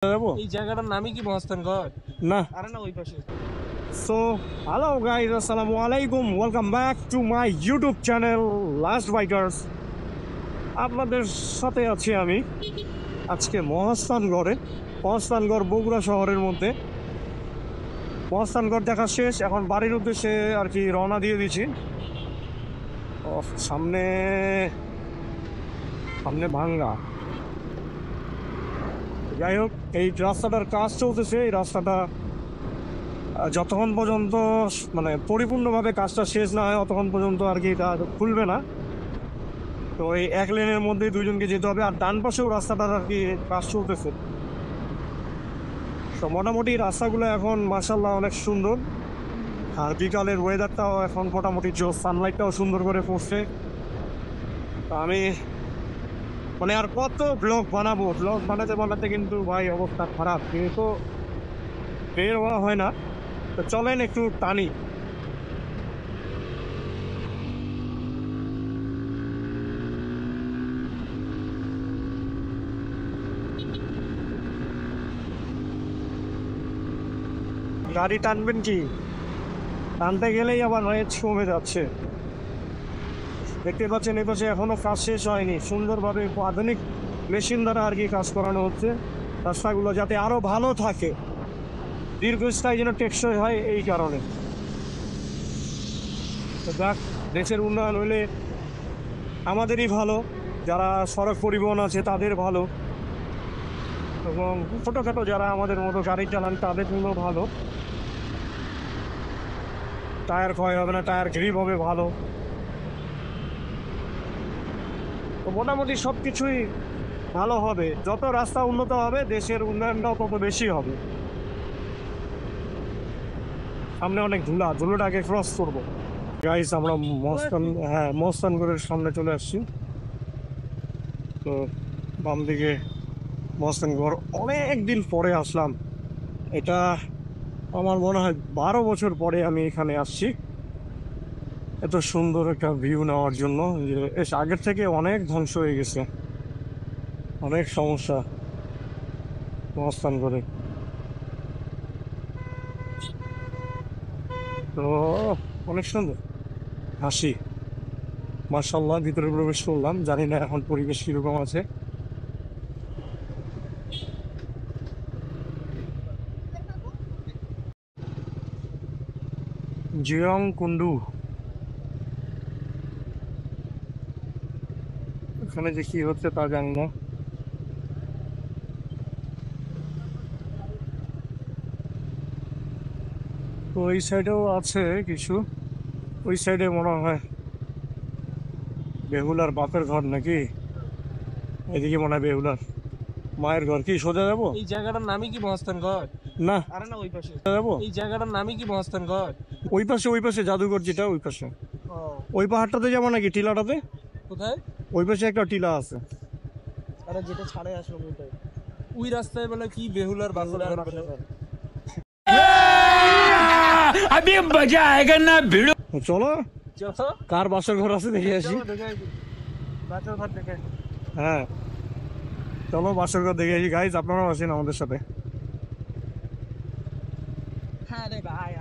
এই জায়গাটার নামই কি মহাস্থানগড়? না। আরে না, ওই পাশে। সো হ্যালো গাইস, আসসালামু আলাইকুম, welcome back to my YouTube channel last bikers. আপনাদের সাথে আছি আমি আজকে মহাস্থানগড় বগুড়া শহরের মধ্যে। মহাস্থানগড় দেখা শেষ, এখন বাড়ির উদ্দেশ্যে আর কি রওনা দিয়ে দিচ্ছি। সামনে সামনে ভাঙ্গা। যাই হোক, এই রাস্তাটার কাজ চলতেছে। এই রাস্তাটা যতক্ষণ পর্যন্ত মানে পরিপূর্ণভাবে কাজটা শেষ না হয় ততক্ষণ পর্যন্ত আর কি এটা খুলবে না। তো এই এক লেনের মধ্যে দুইজনকে যেতে হবে, আর ডান পাশেও রাস্তাটার আর কি কাজ চলতেছে। তো মোটামুটি রাস্তাগুলো এখন মাশাআল্লাহ অনেক সুন্দর, আর বিকালের ওয়েদারটাও এখন মোটামুটি জোর, সানলাইটটাও সুন্দর করে পড়ছে। তো আমি মানে আর কত ব্লগ বানাতে কিন্তু ভাই অবস্থা খারাপ, কিন্তু বের হওয়া হয় না। তো চলেন একটু টানি। গাড়ি টানবেন কি? টানতে গেলেই আবার রেঞ্জ কমে যাচ্ছে। দেখতে পাচ্ছেন এই পাশে এখনো কাজ শেষ হয়নি, সুন্দরভাবে আধুনিক মেশিন দ্বারা আর কি কাজ করানো হচ্ছে রাস্তাগুলো, যাতে আরো ভালো থাকে, দীর্ঘস্থায়ী যেন টেকসই হয়, এই কারণে। তো যাক, দেশের উন্নয়ন হলে আমাদেরই ভালো, যারা সড়ক পরিবহন আছে তাদের ভালো, এবং ছোটোখাটো যারা আমাদের মতো গাড়ি চালান তাদের জন্য ভালো। টায়ার ক্ষয় হবে না, টায়ার গ্রিপ হবে ভালো। তো মোটামুটি সব কিছুই ভালো হবে। যত রাস্তা উন্নত হবে দেশের উন্নয়নটাও তত বেশি হবে। সামনে অনেক ধুলোটাকে ক্রস করবো। গাইস, আমরা মহাস্থানগড়ের সামনে চলে আসছি। তো বাম দিকে মহাস্থানগড়, অনেক দিন পরে আসলাম। এটা আমার মনে হয় 12 বছর পরে আমি এখানে আসছি এত সুন্দর একটা ভিউ নেওয়ার জন্য। যে আগের থেকে অনেক ধ্বংস হয়ে গেছে, অনেক সমস্যা মহাস্থানগড়ে। তো অনেক সুন্দর হাসি, মার্শাল্লাহ। ভিতরে প্রবেশ করলাম, জানি না এখন পরিবেশ কিরকম আছে। জিয়ং কুন্ডু, এখানে যে কি হচ্ছে তা জানি না। তো ওই সাইডেও আছে কিছু, ওই সাইডে মনে হয় বেহুলার বাপের ঘর নাকি, এদিকে মনে হয় বেহুলার মায়ের ঘর। কি সোজা যাবো? এই জায়গাটার নামই কি মহাস্থানগড়? না, আরে না, ওই পাশে যাবো এই জায়গাটার নামই কি মহাস্থানগড়? ওই পাশে জাদুঘর, যেটা ওই পাশে। ও, ওই পাহাড়টাতে যাবো নাকি টিলাটাতে? কোথায়? ওই পাশে একটা টিলা আছে। আরে যেটা ছাড়ে আসলো ওইটাই। ওই রাস্তায় বলে কি বেহুলার বাসের ঘর বলে? अभी मजा आएगा ना भिड़ो। চলো, চলো কার বাসর ঘর আছে দেখে আসি। চলো দেখে আসি, বাসের ঘর দেখে আসি। হ্যাঁ, চলো বাসর ঘর দেখে আসি। গাইজ, আপনারাও আসেন আমাদের সাথে। হ্যাঁ রে ভাই,